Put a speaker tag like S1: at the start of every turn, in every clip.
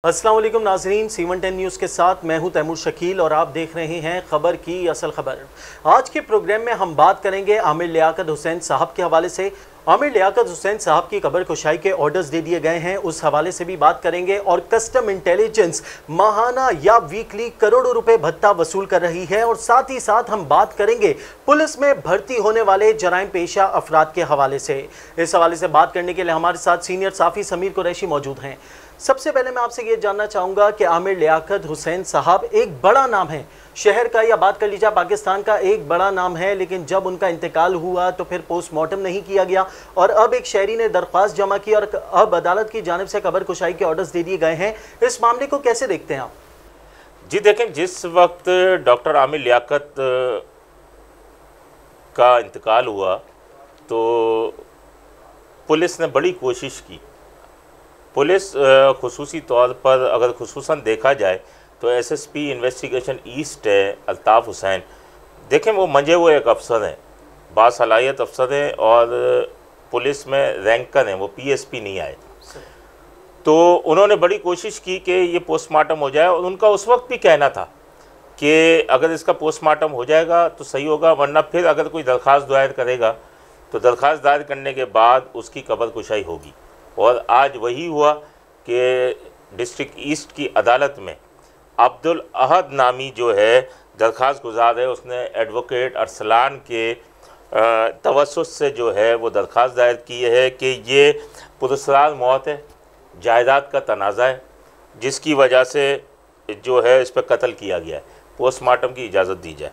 S1: अस्सलाम वालेकुम नाजरीन, सीवन 10 न्यूज़ के साथ मैं हूं तैमूर शकील और आप देख रहे हैं खबर की असल खबर। आज के प्रोग्राम में हम बात करेंगे आमिर लियाकत हुसैन साहब के हवाले से। आमिर लियाकत हुसैन साहब की कब्र कुशाई के ऑर्डर्स दे दिए गए हैं, उस हवाले से भी बात करेंगे। और कस्टम इंटेलिजेंस माहाना या वीकली करोड़ों रुपए भत्ता वसूल कर रही है। और साथ ही साथ हम बात करेंगे पुलिस में भर्ती होने वाले जराइम पेशा अफराद के हवाले से। इस हवाले से बात करने के लिए हमारे साथ सीनियर साफ़ी समीर कुरैशी मौजूद हैं। सबसे पहले मैं आपसे ये जानना चाहूँगा कि आमिर लियाकत हुसैन साहब एक बड़ा नाम है शहर का, या बात कर लीजिए पाकिस्तान का एक बड़ा नाम है, लेकिन जब उनका इंतकाल हुआ तो फिर पोस्टमार्टम नहीं किया गया और अब एक शहरी ने दरख्वास्त जमा की और अब अदालत की जानिब से कब्र कुशाई के ऑर्डर्स दे दिए गए हैं। इस मामले को कैसे देखते हैं आप?
S2: जी देखें, जिस वक्त डॉक्टर आमिर लियाकत का इंतकाल हुआ तो पुलिस ने बड़ी कोशिश की। पुलिस खुसूसी तौर पर अगर खुसूसन देखा जाए तो एसएसपी इन्वेस्टिगेशन ईस्ट है अल्ताफ़ हुसैन, देखें वो मंजे हुए एक अफसर हैं, बासलाहियत अफसर हैं और पुलिस में रैंकर हैं, वो पीएसपी नहीं आए। तो उन्होंने बड़ी कोशिश की कि ये पोस्टमार्टम हो जाए और उनका उस वक्त भी कहना था कि अगर इसका पोस्टमार्टम हो जाएगा तो सही होगा, वरना फिर अगर कोई दरख्वास्त दायर करेगा तो दरख्वास्त दायर करने के बाद उसकी कब्र कुशाई होगी। और आज वही हुआ कि डिस्ट्रिक्ट ईस्ट की अदालत में अब्दुल अहद नामी जो है दरख्वास्त गुजार है, उसने एडवोकेट अरसलान के तवस्सुत से जो है वो दरख्वास्त दायर की है कि ये पुरस्कार मौत है, जायदाद का तनाज़ा है, जिसकी वजह से जो है इस पर कत्ल किया गया है, पोस्टमार्टम की इजाज़त दी जाए।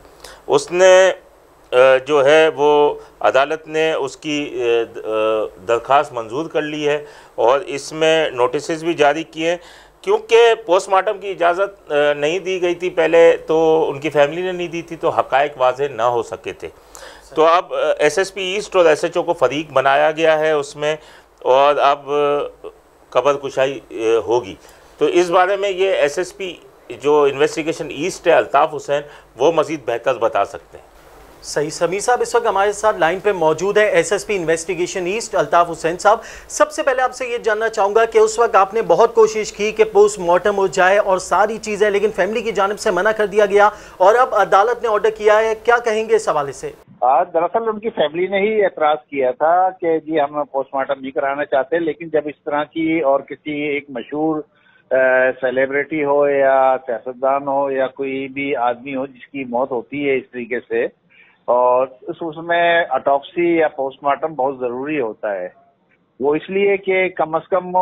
S2: उसने जो है वो अदालत ने उसकी दरख्वास्त मंजूर कर ली है और इसमें नोटिस भी जारी किए हैं। क्योंकि पोस्टमार्टम की इजाज़त नहीं दी गई थी पहले, तो उनकी फैमिली ने नहीं दी थी, तो हक़ाइक़ वाज़ेह ना हो सके थे। तो अब एसएसपी ईस्ट और एसएचओ को फरीक बनाया गया है उसमें, और अब कब्र कुशाई होगी। तो इस बारे में ये एसएसपी जो इन्वेस्टिगेशन ईस्ट है अल्ताफ़ हुसैन, वो मज़ीद बेहतर बता सकते हैं।
S1: सही। समीर साहब इस वक्त हमारे साथ लाइन पे मौजूद है SSP investigation east Altaf Hussain साहब। सबसे पहले आपसे ये जानना चाहूँगा कि उस वक्त आपने बहुत कोशिश की कि पोस्टमार्टम हो जाए और सारी चीज़ें, लेकिन फैमिली की जानिब से मना कर दिया गया और अब अदालत ने ऑर्डर किया है, क्या कहेंगे इस हवाले से?
S3: दरअसल उनकी फैमिली ने ही एतराज़ किया था कि जी हम पोस्टमार्टम नहीं कराना चाहते, लेकिन जब इस तरह की और किसी एक मशहूर सेलिब्रिटी हो या सियासतदान हो या कोई भी आदमी हो जिसकी मौत होती है इस तरीके से, और उसमें ऑटोप्सी या पोस्टमार्टम बहुत ज़रूरी होता है। वो इसलिए कि कम से कम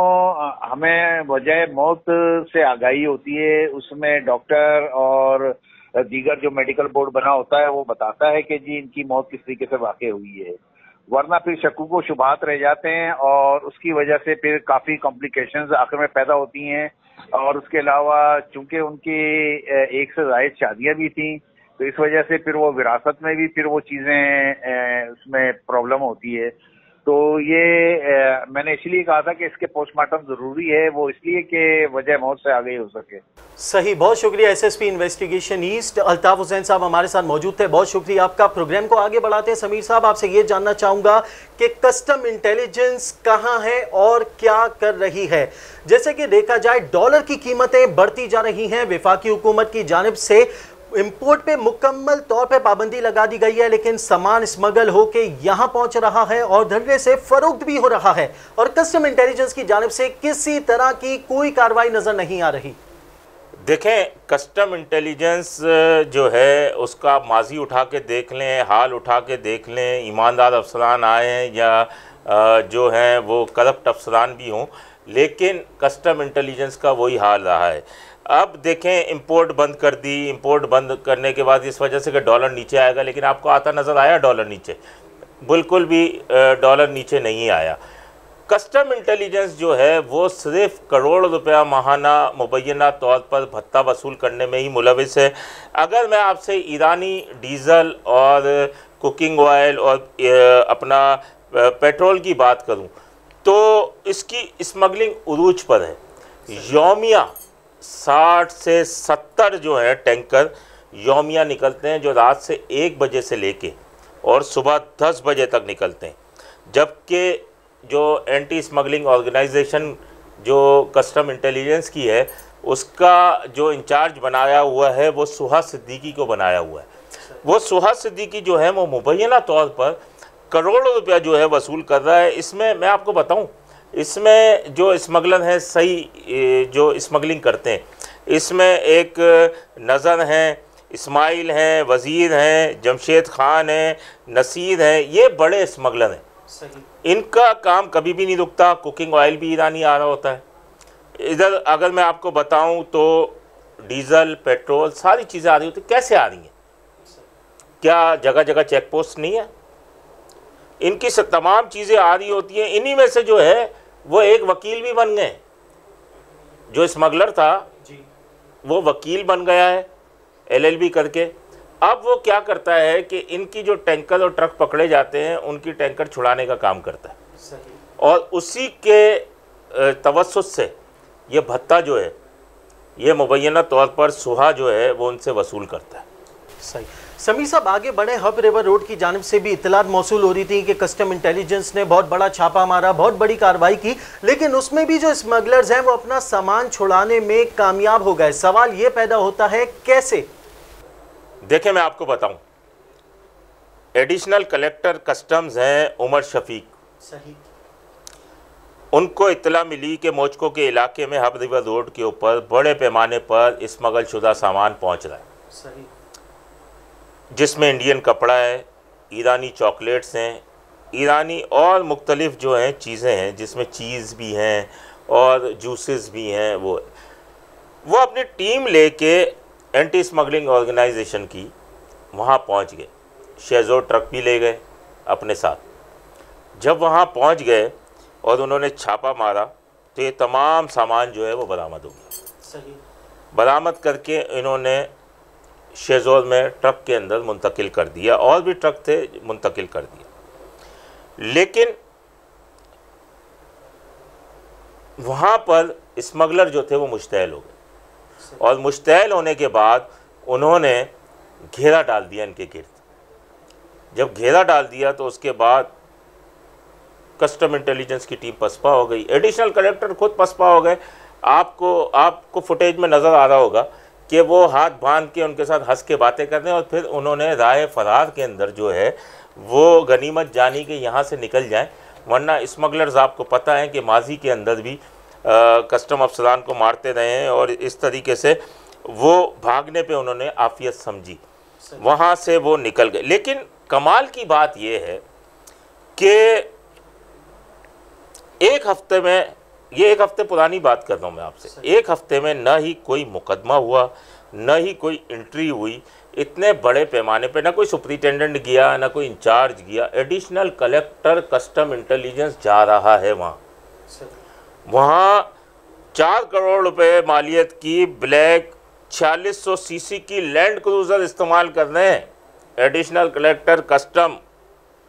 S3: हमें वजह मौत से आगाही होती है, उसमें डॉक्टर और दीगर जो मेडिकल बोर्ड बना होता है वो बताता है कि जी इनकी मौत किस तरीके से वाक़ई हुई है, वरना फिर शक्कू को शुबहात रह जाते हैं और उसकी वजह से फिर काफ़ी कॉम्प्लिकेशंस आखिर में पैदा होती हैं। और उसके अलावा चूंकि उनकी एक से ज़ायद शादियाँ भी थीं, तो इस वजह से फिर वो विरासत में भी फिर वो चीज़ें उसमें प्रॉब्लम होती है। तो ये मैंने इसलिए कहा था कि इसके पोस्टमार्टम ज़रूरी है, वो इसलिए कि वजह मौत से आगे हो सके।
S1: सही, बहुत शुक्रिया। SSP investigation east Altaf Hussain साहब हमारे साथ मौजूद थे, बहुत शुक्रिया आपका। प्रोग्राम को आगे बढ़ाते हैं। समीर साहब आपसे ये जानना चाहूँगा कि कस्टम इंटेलिजेंस कहाँ है और क्या कर रही है? जैसे कि देखा जाए डॉलर की कीमतें बढ़ती जा रही हैं, वफाकी हुकूमत की जानिब से इंपोर्ट पे मुकम्मल तौर पे पाबंदी लगा दी गई है, लेकिन सामान स्मगल होके यहाँ पहुंच रहा है और धड़ल्ले से फरोख्त भी हो रहा है और कस्टम इंटेलिजेंस की जानिब से किसी तरह की कोई कार्रवाई नजर नहीं आ रही।
S2: देखें, कस्टम इंटेलिजेंस जो है उसका माजी उठा के देख लें, हाल उठा के देख लें, ईमानदार अफसरान आए हैं या जो हैं वो करप्ट अफसरान भी हों, लेकिन कस्टम इंटेलिजेंस का वही हाल रहा है। अब देखें, इंपोर्ट बंद कर दी, इंपोर्ट बंद करने के बाद इस वजह से कि डॉलर नीचे आएगा, लेकिन आपको आता नज़र आया डॉलर नीचे? बिल्कुल भी डॉलर नीचे नहीं आया। कस्टम इंटेलिजेंस जो है वो सिर्फ करोड़ रुपया माहाना मुबैना तौर पर भत्ता वसूल करने में ही मुलविस है। अगर मैं आपसे ईरानी डीज़ल और कुकिंग ऑयल और अपना पेट्रोल की बात करूं तो इसकी स्मगलिंग उरूज पर है। यौमिया 60 से 70 जो है टैंकर यौमिया निकलते हैं, जो रात से 1 बजे से लेके और सुबह 10 बजे तक निकलते हैं, जबकि जो एंटी स्मगलिंग ऑर्गेनाइजेशन जो कस्टम इंटेलिजेंस की है, उसका जो इंचार्ज बनाया हुआ है वो सुहास सिद्दीकी को बनाया हुआ है। वो सुहास सिद्दीकी जो है वो मुबैना तौर पर करोड़ों रुपया जो है वसूल कर रहा है। इसमें मैं आपको बताऊं, इसमें जो स्मगलर हैं, सही जो स्मगलिंग करते हैं, इसमें एक नज़र हैं, इस्माइल हैं, वज़ीर हैं, जमशेद ख़ान हैं, नसीर हैं, ये बड़े स्मगलर हैं। इनका काम कभी भी नहीं रुकता। कुकिंग ऑयल भी ईरानी आ रहा होता है इधर। अगर मैं आपको बताऊं तो डीज़ल, पेट्रोल, सारी चीज़ें आ रही होती। कैसे आ रही हैं? क्या जगह जगह चेक पोस्ट नहीं है? इनकी तमाम चीज़ें आ रही होती हैं। इन्हीं में से जो है वो एक वकील भी बन गए। जो स्मगलर था वो वकील बन गया है LLB करके। अब वो क्या करता है कि इनकी जो टैंकर और ट्रक पकड़े जाते हैं उनकी टैंकर छुड़ाने का काम करता है।
S1: सही। और
S2: उसी के तवस्सुत से ये भत्ता जो है ये मुबैना तौर पर सुहा जो है वो उनसे वसूल करता है।
S1: सही। समीर साहब, आगे बढ़े। हब रिवर रोड की जानिब से भी इत्तलात मौसूल हो रही थी कि कस्टम इंटेलिजेंस ने बहुत बड़ा छापा मारा, बहुत बड़ी कार्रवाई की, लेकिन उसमें भी जो स्मगलर्स हैं वो अपना सामान छुड़ाने में कामयाब हो गए। सवाल ये पैदा होता है कैसे?
S2: देखें, मैं आपको बताऊं, एडिशनल कलेक्टर कस्टम्स हैं उमर शफीक।
S1: सही।
S2: उनको इत्तला मिली कि मोचको के इलाके में हब रिवर रोड के ऊपर बड़े पैमाने पर स्मगल शुदा सामान पहुंच रहा है।
S1: सही।
S2: जिसमें इंडियन कपड़ा है, ईरानी चॉकलेट्स हैं, ईरानी और मुख्तलिफ जो हैं चीज़ें हैं, जिसमें चीज़ भी हैं और जूसेस भी हैं। वो अपनी टीम लेके एंटी स्मगलिंग ऑर्गेनाइजेशन की वहाँ पहुँच गए। शेज़ो ट्रक भी ले गए अपने साथ। जब वहाँ पहुँच गए और उन्होंने छापा मारा तो ये तमाम सामान जो है वो बरामद हो गया।
S1: सही।
S2: बरामद करके इन्होंने शेज़ोर में ट्रक के अंदर मुंतकिल कर दिया, और भी ट्रक थे मुंतकिल कर दिया। लेकिन वहाँ पर स्मगलर जो थे वो मुश्तैल हो गए, और मुश्तैल होने के बाद उन्होंने घेरा डाल दिया इनके गिर्द। जब घेरा डाल दिया तो उसके बाद कस्टम इंटेलिजेंस की टीम पसपा हो गई, एडिशनल कलेक्टर खुद पसपा हो गए। आपको फुटेज में नज़र आ रहा होगा कि वो हाथ बांध के उनके साथ हंस के बातें कर रहे हैं, और फिर उन्होंने राह फरार के अंदर जो है वो गनीमत जानी कि यहाँ से निकल जाएं, वरना स्मगलर्स आपको पता है कि माजी के अंदर भी कस्टम अफसरान को मारते रहे हैं, और इस तरीके से वो भागने पे उन्होंने आफियत समझी, वहाँ से वो निकल गए। लेकिन कमाल की बात यह है कि एक हफ्ते में, ये एक हफ्ते पुरानी बात कर रहा हूँ मैं आपसे, एक हफ्ते में न ही कोई मुकदमा हुआ, न ही कोई एंट्री हुई इतने बड़े पैमाने पे। ना कोई सुपरिटेंडेंट गया, ना कोई इंचार्ज गया, एडिशनल कलेक्टर कस्टम इंटेलिजेंस जा रहा है वहाँ 4 करोड़ रुपए मालियत की ब्लैक 4600 सीसी की लैंड क्रूज़र इस्तेमाल कर रहे हैं। एडिशनल कलेक्टर कस्टम,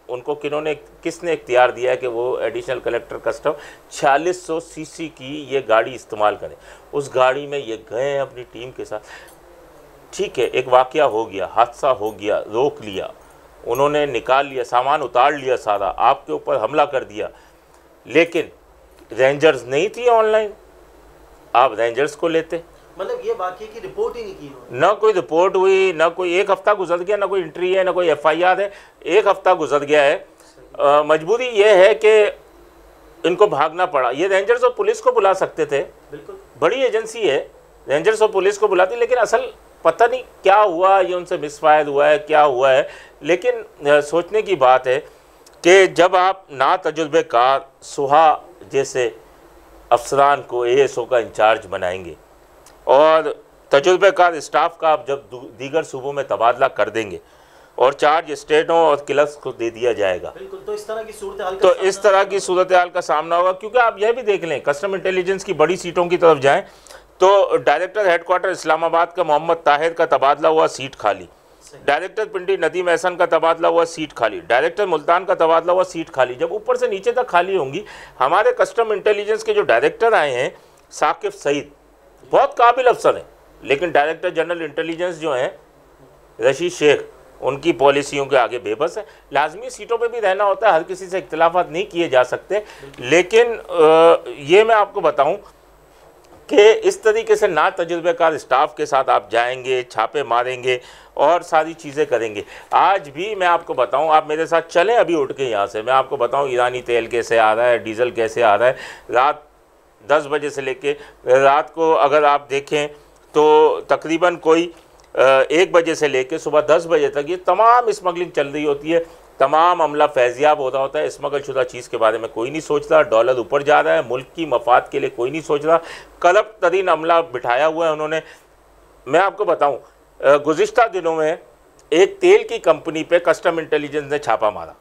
S2: उनको किसने इख्तियार दिया है कि वो एडिशनल कलेक्टर कस्टम 4600 सीसी की ये गाड़ी इस्तेमाल करें? उस गाड़ी में ये गए हैं अपनी टीम के साथ। ठीक है, एक वाक़या हो गया, हादसा हो गया, रोक लिया, उन्होंने निकाल लिया, सामान उतार लिया सारा, आपके ऊपर हमला कर दिया, लेकिन रेंजर्स नहीं थी ऑनलाइन। आप रेंजर्स को लेते,
S1: मतलब ये वाक़ये की रिपोर्ट ही नहीं की उन्होंने।
S2: ना कोई रिपोर्ट हुई, ना कोई, एक हफ्ता गुजर गया, ना कोई एंट्री है, ना कोई FIR है, एक हफ्ता गुजर गया है। मजबूरी ये है कि इनको भागना पड़ा। ये रेंजर्स और पुलिस को बुला सकते थे,
S1: बिल्कुल
S2: बड़ी एजेंसी है, रेंजर्स और पुलिस को बुलाती, लेकिन असल पता नहीं क्या हुआ, ये उनसे मिसफायर हुआ है, क्या हुआ है। लेकिन सोचने की बात है कि जब आप ना तजुर्बेकार सुहा जैसे अफसरान को ASO का इंचार्ज बनाएंगे और तजुर्बेकार स्टाफ का आप जब दीगर सूबों में तबादला कर देंगे और चार्ज स्टेटों और क्लर्क्स को दे दिया जाएगा,
S1: बिल्कुल, तो इस तरह की सूरत हाल का सामना होगा। क्योंकि आप यह भी देख लें, कस्टम इंटेलिजेंस की बड़ी सीटों की तरफ जाएं तो डायरेक्टर हेडक्वार्टर इस्लामाबाद का मोहम्मद ताहिर का तबादला हुआ, सीट खाली। डायरेक्टर पिंडी नदीम एहसन का तबादला हुआ, सीट खाली। डायरेक्टर मुल्तान का तबादला हुआ, सीट खाली। जब ऊपर से नीचे तक खाली होंगी, हमारे कस्टम इंटेलिजेंस के जो डायरेक्टर आए हैं, साकिब सईद बहुत काबिल अफसर हैं, लेकिन डायरेक्टर जनरल इंटेलिजेंस जो हैं रशीद शेख,
S2: उनकी पॉलिसियों के आगे बेबस है। लाजमी सीटों पे भी रहना होता है, हर किसी से इख्तिलाफात नहीं किए जा सकते, लेकिन ये मैं आपको बताऊं कि इस तरीके से ना तजुर्बेकार स्टाफ के साथ आप जाएंगे, छापे मारेंगे और सारी चीज़ें करेंगे। आज भी मैं आपको बताऊं, आप मेरे साथ चलें अभी उठ के यहाँ से, मैं आपको बताऊं ईरानी तेल कैसे आ रहा है, डीजल कैसे आ रहा है। रात 10 बजे से लेके रात को अगर आप देखें तो तकरीबन कोई 1 बजे से लेके सुबह 10 बजे तक ये तमाम स्मगलिंग चल रही होती है। तमाम अमला फैज़याब होता होता है। स्मगल शुदा चीज़ के बारे में कोई नहीं सोच रहा, डॉलर ऊपर जा रहा है, मुल्क की मफाद के लिए कोई नहीं सोच रहा। करप्ट तरीन अमला बिठाया हुआ है उन्होंने। मैं आपको बताऊं, गुज़िश्ता दिनों में एक तेल की कंपनी पे कस्टम इंटेलिजेंस ने छापा मारा।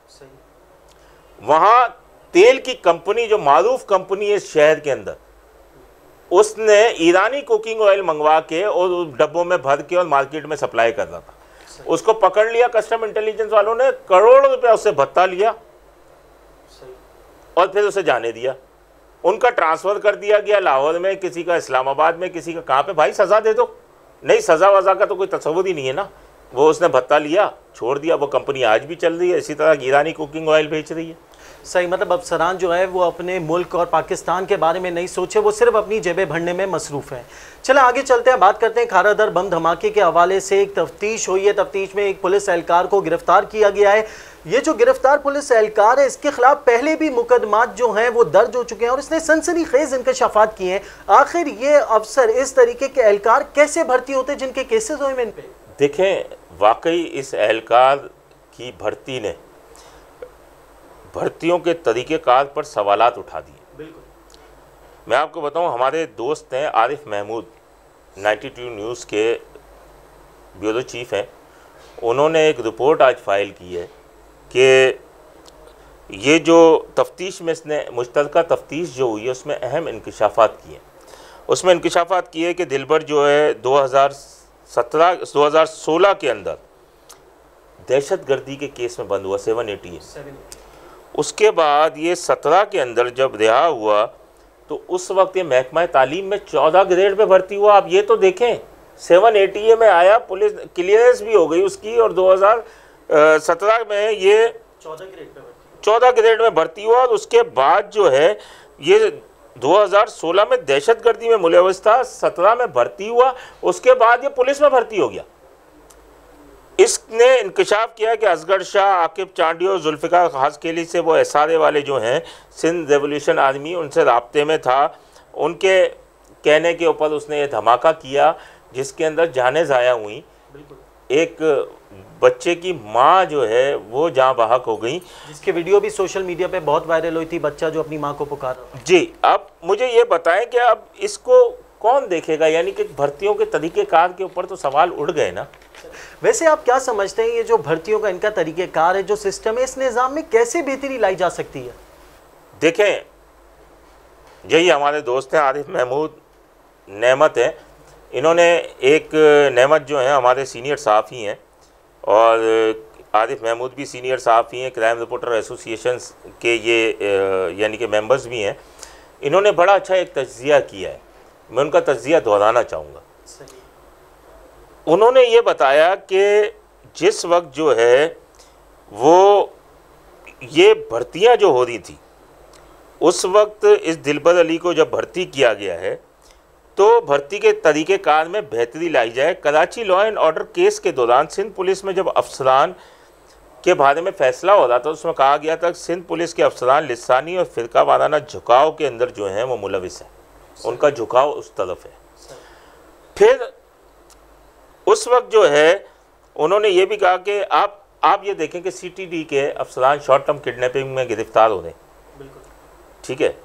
S2: वहाँ तेल की कंपनी जो मारूफ कंपनी है इस शहर के अंदर, उसने ईरानी कुकिंग ऑयल मंगवा के और डब्बों में भर के और मार्केट में सप्लाई कर रहा था। उसको पकड़ लिया कस्टम इंटेलिजेंस वालों ने, करोड़ों रुपया उससे भत्ता लिया और फिर उसे जाने दिया। उनका ट्रांसफ़र कर दिया गया लाहौर में, किसी का इस्लामाबाद में, किसी का कहाँ पे। भाई सज़ा दे दो। नहीं, सज़ा वज़ा का तो कोई तस्वुर ही नहीं है ना। वो उसने भत्ता लिया, छोड़ दिया। वो कंपनी आज भी चल रही है, इसी तरह ईरानी कुकिंग ऑयल बेच रही है।
S1: सही, मतलब अफसरान जो है वो अपने मुल्क और पाकिस्तान के बारे में नहीं सोचे, वो सिर्फ अपनी जेबें भरने में मसरूफ़ हैं। चलो आगे चलते हैं, बात करते हैं खारादर बम धमाके के हवाले से एक तफ्तीश हुई है। तफ्तीश में एक पुलिस एहलकार को गिरफ्तार किया गया है। ये जो गिरफ्तार पुलिस एहलकार है, इसके खिलाफ पहले भी मुकदमात जो हैं वो दर्ज हो चुके हैं और इसने सनसनीखेज इंकशाफात किए हैं। आखिर ये अफसर इस तरीके के एहलकार कैसे भर्ती होते जिनके केसेस हुए इन पे?
S2: देखें, वाकई इस एहलकार की भर्ती ने भर्तियों के तरीक़ेकार पर सवालात उठा दिए।
S1: बिल्कुल।
S2: मैं आपको बताऊं, हमारे दोस्त हैं आरिफ महमूद, 92 न्यूज़ के ब्यूरो चीफ हैं। उन्होंने एक रिपोर्ट आज फाइल की है कि ये जो तफ्तीश में इसने मुश्तरका तफ्तीश जो हुई है उसमें अहम इंकशाफात किए। उसमें इंकशाफात किए कि दिलबर जो है 2016 के अंदर दहशतगर्दी के केस में बंद हुआ, 780। उसके बाद ये 17 के अंदर जब रिहा हुआ तो उस वक्त ये महकमा तालीम में 14 ग्रेड पे भर्ती हुआ। आप ये तो देखें, 780 में आया, पुलिस क्लियरेंस भी हो गई उसकी, और 2017 में ये 14 ग्रेड में भर्ती हुआ। और उसके बाद जो है ये 2016 में दहशतगर्दी में मुलव्वस था, 17 में भर्ती हुआ, उसके बाद ये पुलिस में भर्ती हो गया। इसने इंकशाफ किया कि असगर शाह, आकिब चांडी और जुल्फ़िकार खासकेली से वो एसआरए वाले जो हैं, सिंध रेवोल्यूशन आर्मी, उनसे राब्ते में था। उनके कहने के ऊपर उसने ये धमाका किया जिसके अंदर जानें ज़ाया हुई। एक बच्चे की माँ जो है वो जहाँ बहक हो गई,
S1: जिसकी वीडियो भी सोशल मीडिया पे बहुत वायरल हुई थी, बच्चा जो अपनी माँ को पुकार रहा था।
S2: जी, अब मुझे ये बताएं कि अब इसको कौन देखेगा? यानी कि भर्तियों के तरीक़ेकार के ऊपर तो सवाल उठ गए ना।
S1: वैसे आप क्या समझते हैं, ये जो भर्तियों का इनका तरीक़ेकार है, जो सिस्टम है, इस निज़ाम में कैसे बेहतरी लाई जा सकती है?
S2: देखें, यही हमारे दोस्त हैं आरिफ महमूद, नेमत है। इन्होंने एक, नेमत जो है हमारे सीनियर सहाफ़ी हैं और आरिफ महमूद भी सीनियर सहाफ़ी हैं, क्राइम रिपोर्टर एसोसिएशन के ये यानी कि मेंबर्स भी हैं। इन्होंने बड़ा अच्छा एक तज्ज़िया किया है, मैं उनका तज्ज़िया दोहराना चाहूँगा। उन्होंने ये बताया कि जिस वक्त जो है वो ये भर्तियां जो हो रही थी, उस वक्त इस दिलबर अली को जब भर्ती किया गया है तो भर्ती के तरीक़ेकार में बेहतरी लाई जाए। Karachi law and order case के दौरान सिंध पुलिस में जब अफसरान के बारे में फ़ैसला हो रहा था, उसमें कहा गया था कि सिंध पुलिस के अफसरान लिसानी और फ़िरका वाराना झुकाव के अंदर जो हैं वो मुलविस हैं, उनका झुकाव उस तरफ है। फिर उस वक्त जो है उन्होंने ये भी कहा कि आप ये देखें कि सीटीडी के अफसरान शॉर्ट टर्म किडनैपिंग में गिरफ्तार हो रहे, ठीक है।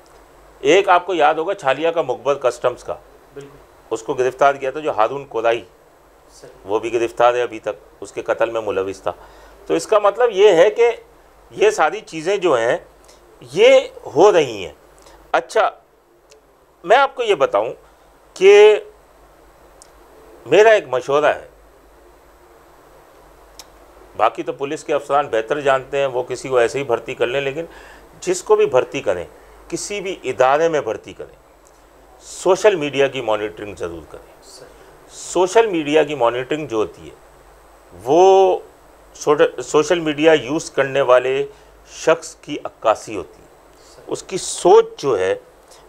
S2: एक आपको याद होगा छालिया का मुखबर कस्टम्स का, उसको गिरफ्तार किया था, जो हारून कोराई, वो भी गिरफ्तार है अभी तक, उसके कत्ल में मुलविस था। तो इसका मतलब ये है कि ये सारी चीज़ें जो हैं ये हो रही हैं। अच्छा, मैं आपको ये बताऊं कि मेरा एक मशवरा है, बाकी तो पुलिस के अफसरान बेहतर जानते हैं, वो किसी को ऐसे ही भर्ती कर लें, लेकिन जिसको भी भर्ती करें, किसी भी इदारे में भर्ती करें, सोशल मीडिया की मॉनिटरिंग ज़रूर करें। सोशल मीडिया की मॉनिटरिंग जो होती है वो सोशल मीडिया यूज़ करने वाले शख्स की अक्कासी होती है, उसकी सोच जो है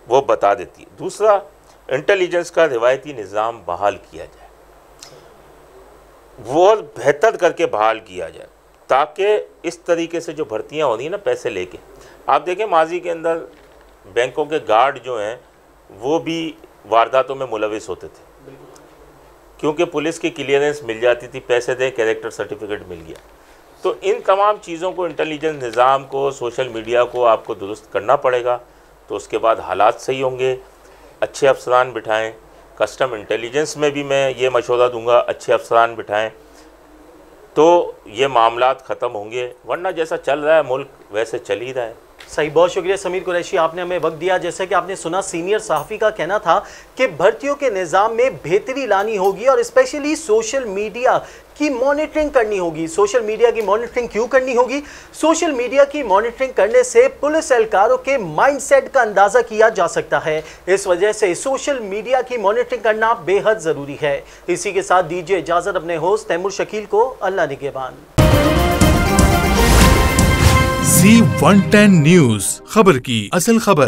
S2: वो बता देती है। दूसरा, इंटेलिजेंस का रिवायती निज़ाम बहाल किया जाए, वो बेहतर करके बहाल किया जाए, ताकि इस तरीके से जो भर्तियां होती हैं ना पैसे लेके, आप देखें माजी के अंदर बैंकों के गार्ड जो हैं वो भी वारदातों में मुलविस होते थे, क्योंकि पुलिस की क्लियरेंस मिल जाती थी, पैसे दे कैरेक्टर सर्टिफिकेट मिल गया। तो इन तमाम चीज़ों को, इंटेलिजेंस निज़ाम को, सोशल मीडिया को आपको दुरुस्त करना पड़ेगा, तो उसके बाद हालात सही होंगे। अच्छे अफसरान बिठाएं, कस्टम इंटेलिजेंस में भी मैं ये मशवरा दूंगा, अच्छे अफसरान बिठाएं, तो ये मामलात ख़त्म होंगे, वरना जैसा चल रहा है मुल्क वैसे चल ही रहा है।
S1: सही, बहुत शुक्रिया समीर कुरैशी, आपने हमें वक्त दिया। जैसे कि आपने सुना, सीनियर सहाफ़ी का कहना था कि भर्तियों के निज़ाम में बेहतरी लानी होगी और स्पेशली सोशल मीडिया की मॉनिटरिंग करनी होगी। सोशल मीडिया की मॉनिटरिंग क्यों करनी होगी? सोशल मीडिया की मॉनिटरिंग करने से पुलिस एहलकारों के माइंडसेट का अंदाज़ा किया जा सकता है। इस वजह से सोशल मीडिया की मॉनिटरिंग करना बेहद ज़रूरी है। इसी के साथ दीजिए इजाज़त अपने होस्ट तैमूर शकील को। अल्लाह निगहबान।
S4: C110 न्यूज़, खबर की असल खबर।